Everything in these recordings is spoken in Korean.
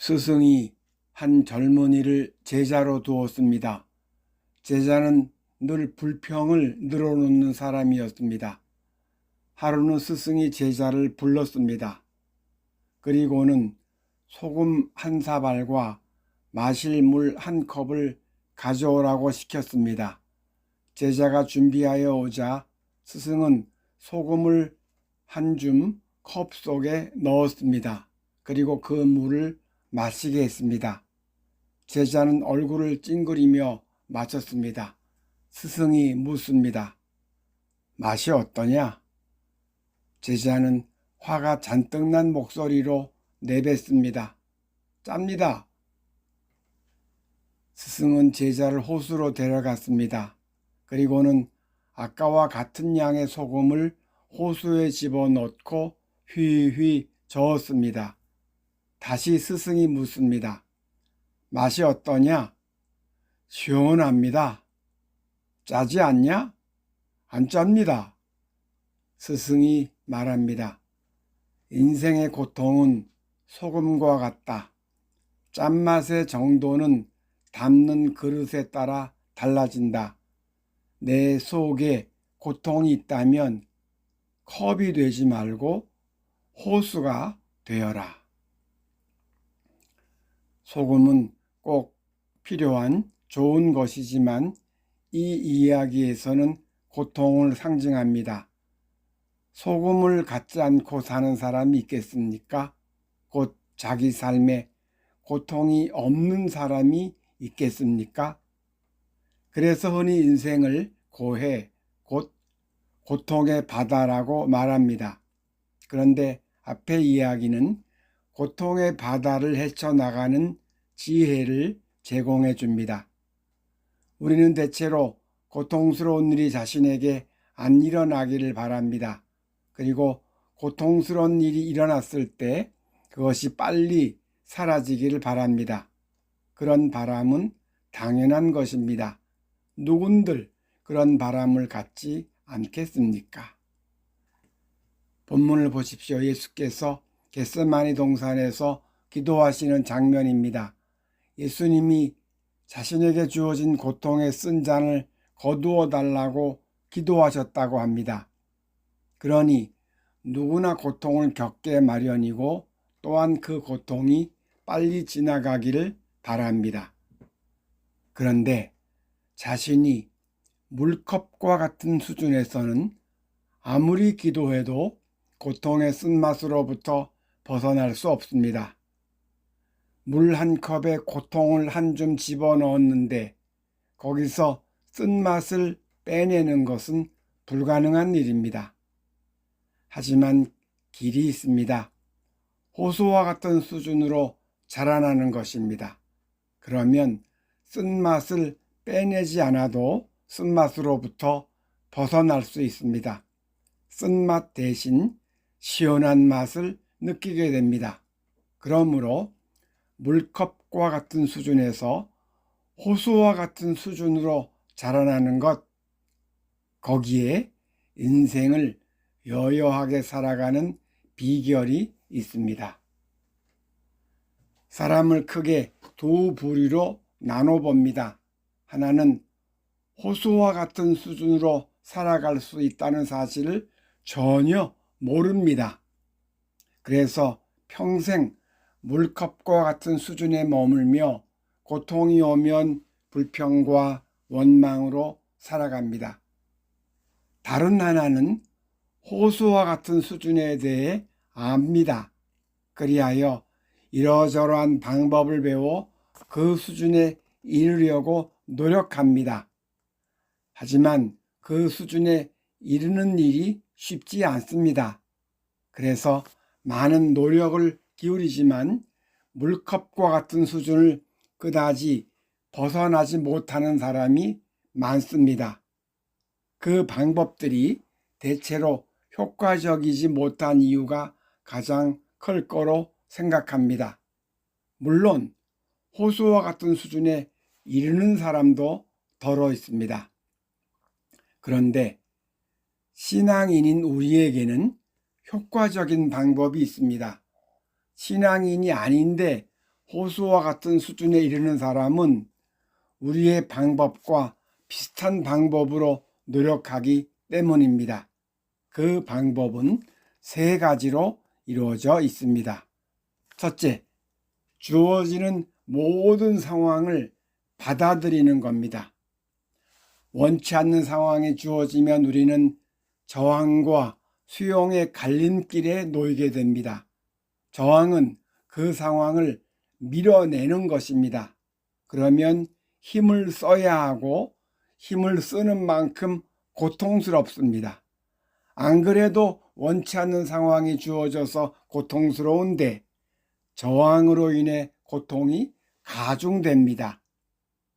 스승이 한 젊은이를 제자로 두었습니다. 제자는 늘 불평을 늘어놓는 사람이었습니다. 하루는 스승이 제자를 불렀습니다. 그리고는 소금 한 사발과 마실 물 한 컵을 가져오라고 시켰습니다. 제자가 준비하여 오자 스승은 소금을 한 줌 컵 속에 넣었습니다. 그리고 그 물을 마시게 했습니다. 제자는 얼굴을 찡그리며 마셨습니다. 스승이 묻습니다. 맛이 어떠냐? 제자는 화가 잔뜩 난 목소리로 내뱉습니다. 짭니다. 스승은 제자를 호수로 데려갔습니다. 그리고는 아까와 같은 양의 소금을 호수에 집어넣고 휘휘 저었습니다. 다시 스승이 묻습니다. 맛이 어떠냐? 시원합니다. 짜지 않냐? 안 짭니다. 스승이 말합니다. 인생의 고통은 소금과 같다. 짠맛의 정도는 담는 그릇에 따라 달라진다. 내 속에 고통이 있다면 컵이 되지 말고 호수가 되어라. 소금은 꼭 필요한 좋은 것이지만 이 이야기에서는 고통을 상징합니다. 소금을 갖지 않고 사는 사람이 있겠습니까? 곧 자기 삶에 고통이 없는 사람이 있겠습니까? 그래서 흔히 인생을 고해, 곧 고통의 바다라고 말합니다. 그런데 앞의 이야기는 고통의 바다를 헤쳐나가는 지혜를 제공해 줍니다. 우리는 대체로 고통스러운 일이 자신에게 안 일어나기를 바랍니다. 그리고 고통스러운 일이 일어났을 때 그것이 빨리 사라지기를 바랍니다. 그런 바람은 당연한 것입니다. 누군들 그런 바람을 갖지 않겠습니까? 본문을 보십시오. 예수께서 겟세마니 동산에서 기도하시는 장면입니다. 예수님이 자신에게 주어진 고통의 쓴 잔을 거두어 달라고 기도하셨다고 합니다. 그러니 누구나 고통을 겪게 마련이고 또한 그 고통이 빨리 지나가기를 바랍니다. 그런데 자신이 물컵과 같은 수준에서는 아무리 기도해도 고통의 쓴맛으로부터 벗어날 수 없습니다. 물 한 컵에 고통을 한 줌 집어넣었는데 거기서 쓴맛을 빼내는 것은 불가능한 일입니다. 하지만 길이 있습니다. 호수와 같은 수준으로 자라나는 것입니다. 그러면 쓴맛을 빼내지 않아도 쓴맛으로부터 벗어날 수 있습니다. 쓴맛 대신 시원한 맛을 느끼게 됩니다. 그러므로 물컵과 같은 수준에서 호수와 같은 수준으로 자라나는 것, 거기에 인생을 여여하게 살아가는 비결이 있습니다. 사람을 크게 두 부류로 나눠봅니다. 하나는 호수와 같은 수준으로 살아갈 수 있다는 사실을 전혀 모릅니다. 그래서 평생 물컵과 같은 수준에 머물며 고통이 오면 불평과 원망으로 살아갑니다. 다른 하나는 호수와 같은 수준에 대해 압니다. 그리하여 이러저러한 방법을 배워 그 수준에 이르려고 노력합니다. 하지만 그 수준에 이르는 일이 쉽지 않습니다. 그래서 많은 노력을 기울이지만 물컵과 같은 수준을 그다지 벗어나지 못하는 사람이 많습니다. 그 방법들이 대체로 효과적이지 못한 이유가 가장 클 거로 생각합니다. 물론 호수와 같은 수준에 이르는 사람도 더러 있습니다. 그런데 신앙인인 우리에게는 효과적인 방법이 있습니다. 신앙인이 아닌데 호수와 같은 수준에 이르는 사람은 우리의 방법과 비슷한 방법으로 노력하기 때문입니다. 그 방법은 세 가지로 이루어져 있습니다. 첫째, 주어지는 모든 상황을 받아들이는 겁니다. 원치 않는 상황이 주어지면 우리는 저항과 수용의 갈림길에 놓이게 됩니다. 저항은 그 상황을 밀어내는 것입니다. 그러면 힘을 써야 하고 힘을 쓰는 만큼 고통스럽습니다. 안 그래도 원치 않는 상황이 주어져서 고통스러운데 저항으로 인해 고통이 가중됩니다.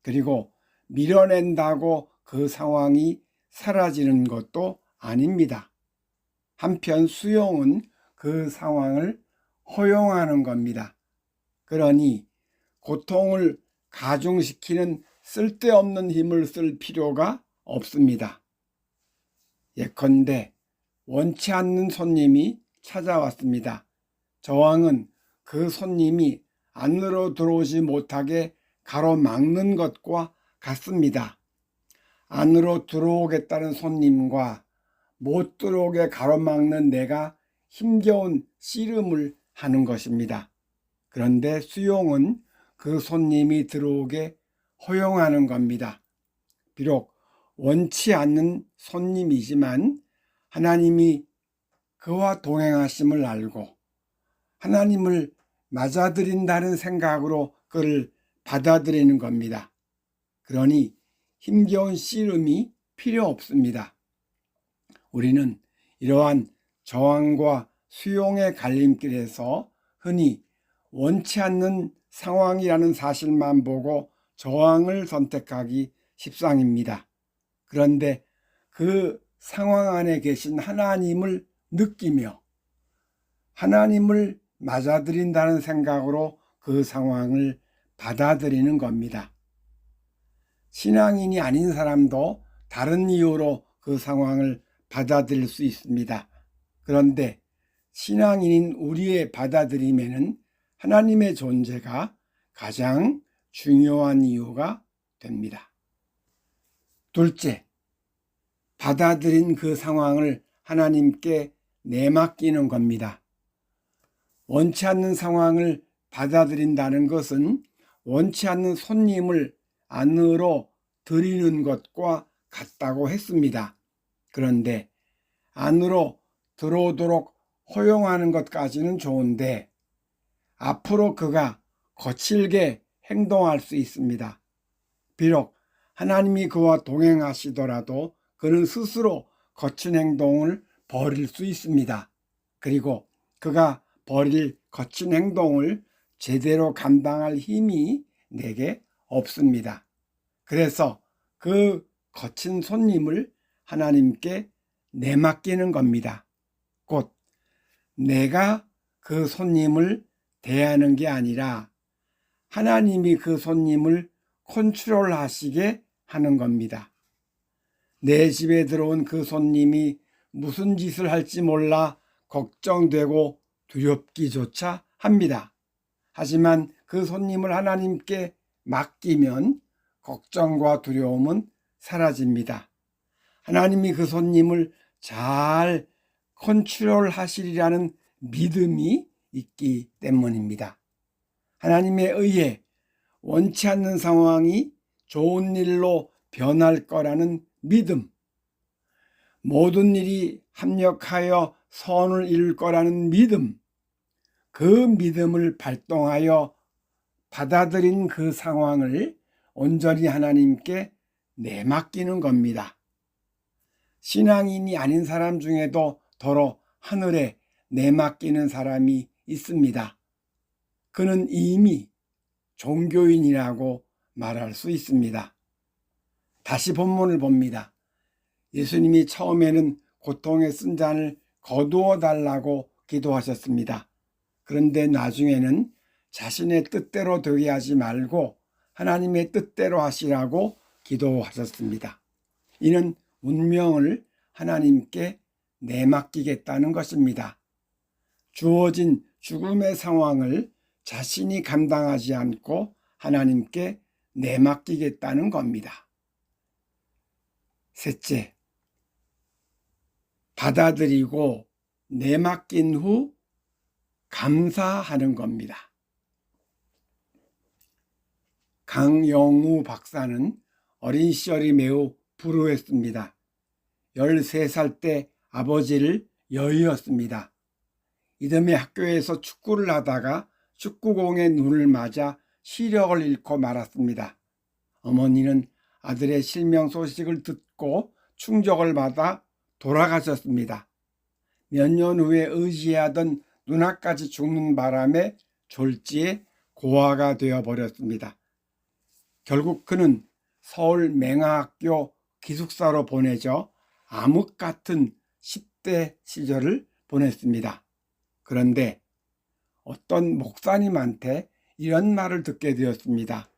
그리고 밀어낸다고 그 상황이 사라지는 것도 아닙니다. 한편 수용은 그 상황을 허용하는 겁니다. 그러니 고통을 가중시키는 쓸데없는 힘을 쓸 필요가 없습니다. 예컨대 원치 않는 손님이 찾아왔습니다. 저항은 그 손님이 안으로 들어오지 못하게 가로막는 것과 같습니다. 안으로 들어오겠다는 손님과 못 들어오게 가로막는 내가 힘겨운 씨름을 하는 것입니다. 그런데 수용은 그 손님이 들어오게 허용하는 겁니다. 비록 원치 않는 손님이지만 하나님이 그와 동행하심을 알고 하나님을 맞아들인다는 생각으로 그를 받아들이는 겁니다. 그러니 힘겨운 씨름이 필요 없습니다. 우리는 이러한 저항과 수용의 갈림길에서 흔히 원치 않는 상황이라는 사실만 보고 저항을 선택하기 십상입니다. 그런데 그 상황 안에 계신 하나님을 느끼며 하나님을 맞아들인다는 생각으로 그 상황을 받아들이는 겁니다. 신앙인이 아닌 사람도 다른 이유로 그 상황을 받아들일 수 있습니다. 그런데 신앙인인 우리의 받아들임에는 하나님의 존재가 가장 중요한 이유가 됩니다. 둘째, 받아들인 그 상황을 하나님께 내맡기는 겁니다. 원치 않는 상황을 받아들인다는 것은 원치 않는 손님을 안으로 들이는 것과 같다고 했습니다. 그런데 안으로 들어오도록 허용하는 것까지는 좋은데 앞으로 그가 거칠게 행동할 수 있습니다. 비록 하나님이 그와 동행하시더라도 그는 스스로 거친 행동을 벌일 수 있습니다. 그리고 그가 벌일 거친 행동을 제대로 감당할 힘이 내게 없습니다. 그래서 그 거친 손님을 하나님께 내맡기는 겁니다. 곧 내가 그 손님을 대하는 게 아니라 하나님이 그 손님을 컨트롤하시게 하는 겁니다. 내 집에 들어온 그 손님이 무슨 짓을 할지 몰라 걱정되고 두렵기조차 합니다. 하지만 그 손님을 하나님께 맡기면 걱정과 두려움은 사라집니다. 하나님이 그 손님을 잘 컨트롤하시리라는 믿음이 있기 때문입니다. 하나님에 의해 원치 않는 상황이 좋은 일로 변할 거라는 믿음, 모든 일이 합력하여 선을 이룰 거라는 믿음, 그 믿음을 발동하여 받아들인 그 상황을 온전히 하나님께 내맡기는 겁니다. 신앙인이 아닌 사람 중에도 더러 하늘에 내맡기는 사람이 있습니다. 그는 이미 종교인이라고 말할 수 있습니다. 다시 본문을 봅니다. 예수님이 처음에는 고통의 쓴잔을 거두어 달라고 기도하셨습니다. 그런데 나중에는 자신의 뜻대로 되게 하지 말고 하나님의 뜻대로 하시라고 기도하셨습니다. 이는 운명을 하나님께 내맡기겠다는 것입니다. 주어진 죽음의 상황을 자신이 감당하지 않고 하나님께 내맡기겠다는 겁니다. 셋째, 받아들이고 내맡긴 후 감사하는 겁니다. 강영우 박사는 어린 시절이 매우 불우했습니다. 13살 때 아버지를 여의었습니다. 이듬해 학교에서 축구를 하다가 축구공에 눈을 맞아 시력을 잃고 말았습니다. 어머니는 아들의 실명 소식을 듣고 충격을 받아 돌아가셨습니다. 몇 년 후에 의지하던 누나까지 죽는 바람에 졸지에 고아가 되어버렸습니다. 결국 그는 서울 맹아학교 기숙사로 보내져 암흑 같은 10대 시절을 보냈습니다. 그런데 어떤 목사님한테 이런 말을 듣게 되었습니다.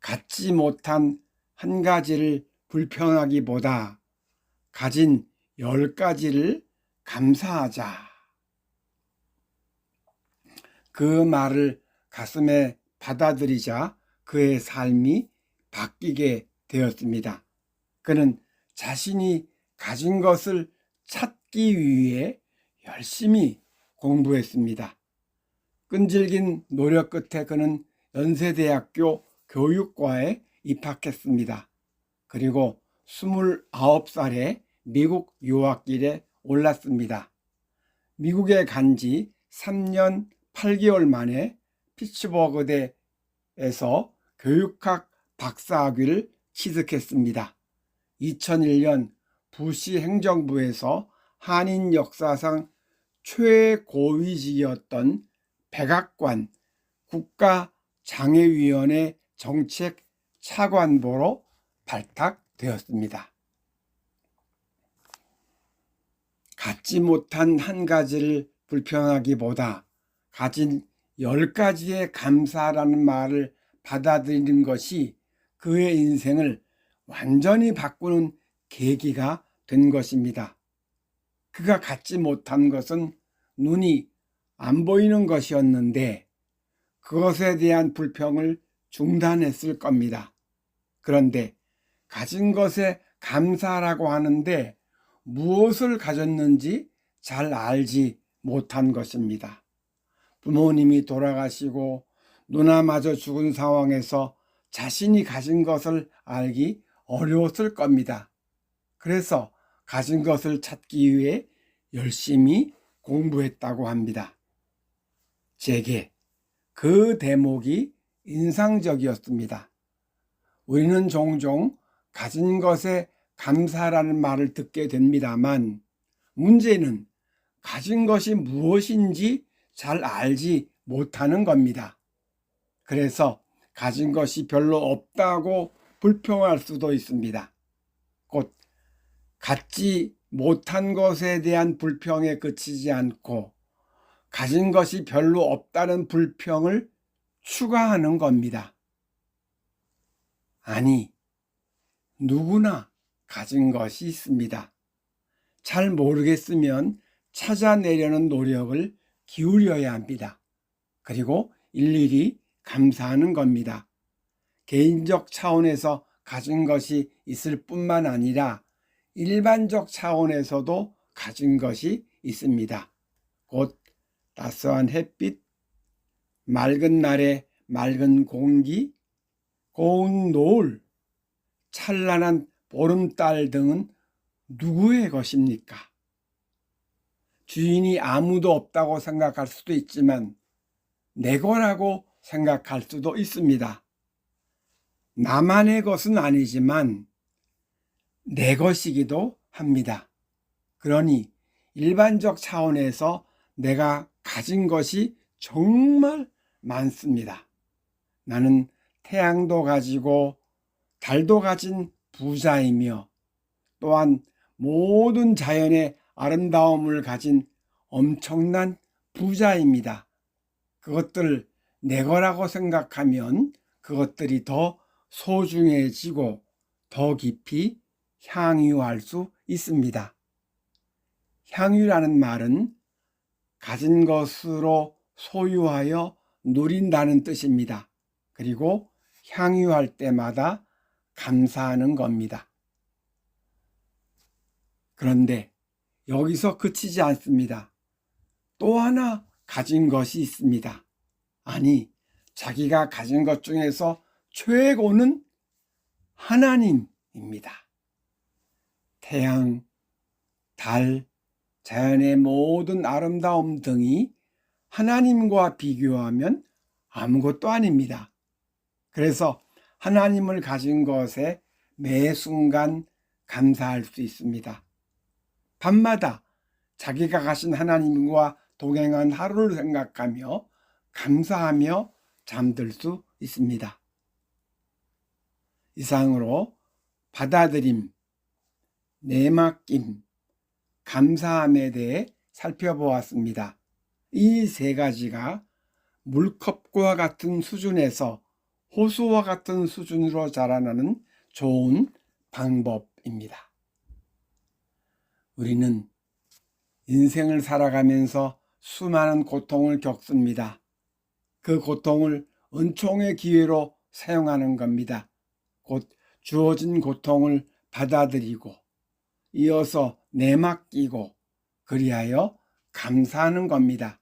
갖지 못한 한 가지를 불평하기보다 가진 10가지를 감사하자. 그 말을 가슴에 받아들이자 그의 삶이 바뀌게 되었습니다. 그는 자신이 가진 것을 찾기 위해 열심히 공부했습니다. 끈질긴 노력 끝에 그는 연세대학교 교육과에 입학했습니다. 그리고 29살에 미국 유학길에 올랐습니다. 미국에 간 지 3년 8개월 만에 피츠버그대에서 교육학 박사학위를 취득했습니다. 2001년 부시 행정부에서 한인 역사상 최고위직이었던 백악관 국가장애위원회 정책 차관보로 발탁되었습니다. 갖지 못한 한 가지를 불평하기보다 가진 10가지의 감사라는 말을 받아들이는 것이 그의 인생을 완전히 바꾸는 계기가 된 것입니다. 그가 갖지 못한 것은 눈이 안 보이는 것이었는데 그것에 대한 불평을 중단했을 겁니다. 그런데 가진 것에 감사라고 하는데 무엇을 가졌는지 잘 알지 못한 것입니다. 부모님이 돌아가시고 누나마저 죽은 상황에서 자신이 가진 것을 알기 어려웠을 겁니다. 그래서 가진 것을 찾기 위해 열심히 공부했다고 합니다. 제게 그 대목이 인상적이었습니다. 우리는 종종 가진 것에 감사라는 말을 듣게 됩니다만 문제는 가진 것이 무엇인지 잘 알지 못하는 겁니다. 그래서 가진 것이 별로 없다고 불평할 수도 있습니다. 곧 갖지 못한 것에 대한 불평에 그치지 않고 가진 것이 별로 없다는 불평을 추가하는 겁니다. 아니, 누구나 가진 것이 있습니다. 잘 모르겠으면 찾아내려는 노력을 기울여야 합니다. 그리고 일일이 감사하는 겁니다. 개인적 차원에서 가진 것이 있을 뿐만 아니라 일반적 차원에서도 가진 것이 있습니다. 곧 따스한 햇빛, 맑은 날의 맑은 공기, 고운 노을, 찬란한 보름달 등은 누구의 것입니까? 주인이 아무도 없다고 생각할 수도 있지만 내 거라고 생각할 수도 있습니다. 나만의 것은 아니지만 내 것이기도 합니다. 그러니 일반적 차원에서 내가 가진 것이 정말 많습니다. 나는 태양도 가지고 달도 가진 부자이며 또한 모든 자연의 아름다움을 가진 엄청난 부자입니다. 그것들 내 거라고 생각하면 그것들이 더 소중해지고 더 깊이 향유할 수 있습니다. 향유라는 말은 가진 것으로 소유하여 누린다는 뜻입니다. 그리고 향유할 때마다 감사하는 겁니다. 그런데 여기서 그치지 않습니다. 또 하나 가진 것이 있습니다. 아니, 자기가 가진 것 중에서 최고는 하나님입니다. 태양, 달, 자연의 모든 아름다움 등이 하나님과 비교하면 아무것도 아닙니다. 그래서 하나님을 가진 것에 매 순간 감사할 수 있습니다. 밤마다 자기가 가신 하나님과 동행한 하루를 생각하며 감사하며 잠들 수 있습니다. 이상으로 받아들임, 내맡김, 감사함에 대해 살펴보았습니다. 이 세 가지가 물컵과 같은 수준에서 호수와 같은 수준으로 자라나는 좋은 방법입니다. 우리는 인생을 살아가면서 수많은 고통을 겪습니다. 그 고통을 은총의 기회로 사용하는 겁니다. 곧 주어진 고통을 받아들이고 이어서 내맡기고 그리하여 감사하는 겁니다.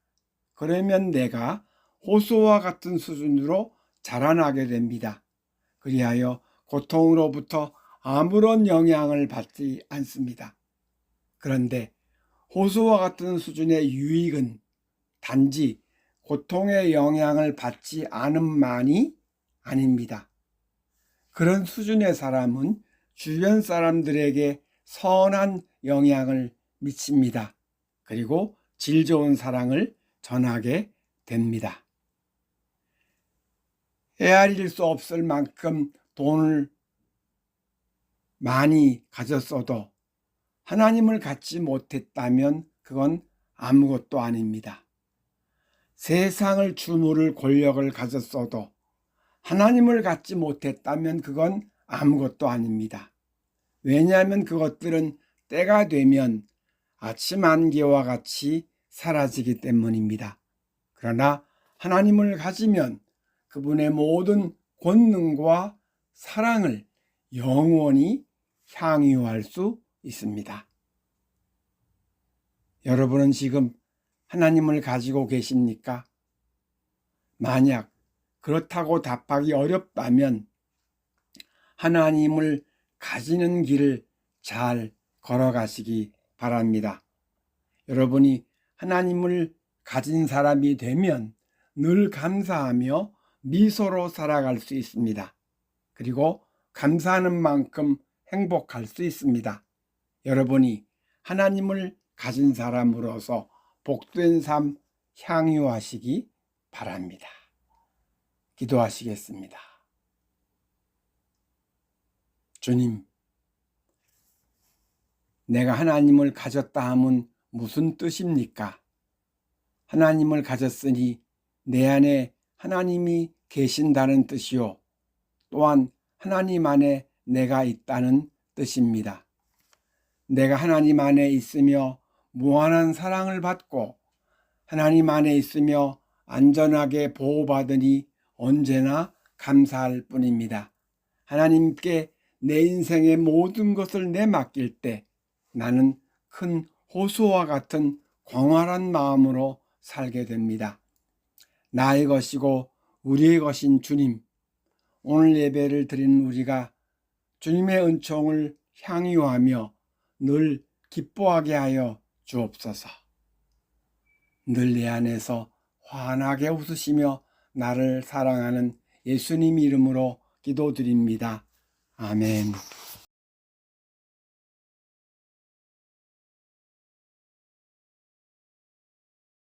그러면 내가 호수와 같은 수준으로 자라나게 됩니다. 그리하여 고통으로부터 아무런 영향을 받지 않습니다. 그런데 호수와 같은 수준의 유익은 단지 고통의 영향을 받지 않음만이 아닙니다. 그런 수준의 사람은 주변 사람들에게 선한 영향을 미칩니다. 그리고 질 좋은 사랑을 전하게 됩니다. 헤아릴 수 없을 만큼 돈을 많이 가졌어도 하나님을 갖지 못했다면 그건 아무것도 아닙니다. 세상을 주무를 권력을 가졌어도 하나님을 갖지 못했다면 그건 아무것도 아닙니다. 왜냐하면 그것들은 때가 되면 아침 안개와 같이 사라지기 때문입니다. 그러나 하나님을 가지면 그분의 모든 권능과 사랑을 영원히 향유할 수 있습니다. 여러분은 지금 하나님을 가지고 계십니까? 만약 그렇다고 답하기 어렵다면 하나님을 가지는 길을 잘 걸어가시기 바랍니다. 여러분이 하나님을 가진 사람이 되면 늘 감사하며 미소로 살아갈 수 있습니다. 그리고 감사하는 만큼 행복할 수 있습니다. 여러분이 하나님을 가진 사람으로서 복된 삶 향유하시기 바랍니다. 기도하시겠습니다. 주님, 내가 하나님을 가졌다 함은 무슨 뜻입니까? 하나님을 가졌으니 내 안에 하나님이 계신다는 뜻이요. 또한 하나님 안에 내가 있다는 뜻입니다. 내가 하나님 안에 있으며 무한한 사랑을 받고 하나님 안에 있으며 안전하게 보호받으니 언제나 감사할 뿐입니다. 하나님께 내 인생의 모든 것을 내맡길 때 나는 큰 호수와 같은 광활한 마음으로 살게 됩니다. 나의 것이고 우리의 것인 주님, 오늘 예배를 드리는 우리가 주님의 은총을 향유하며 늘 기뻐하게 하여 주옵소서. 늘 내 안에서 환하게 웃으시며 나를 사랑하는 예수님 이름으로 기도드립니다. 아멘.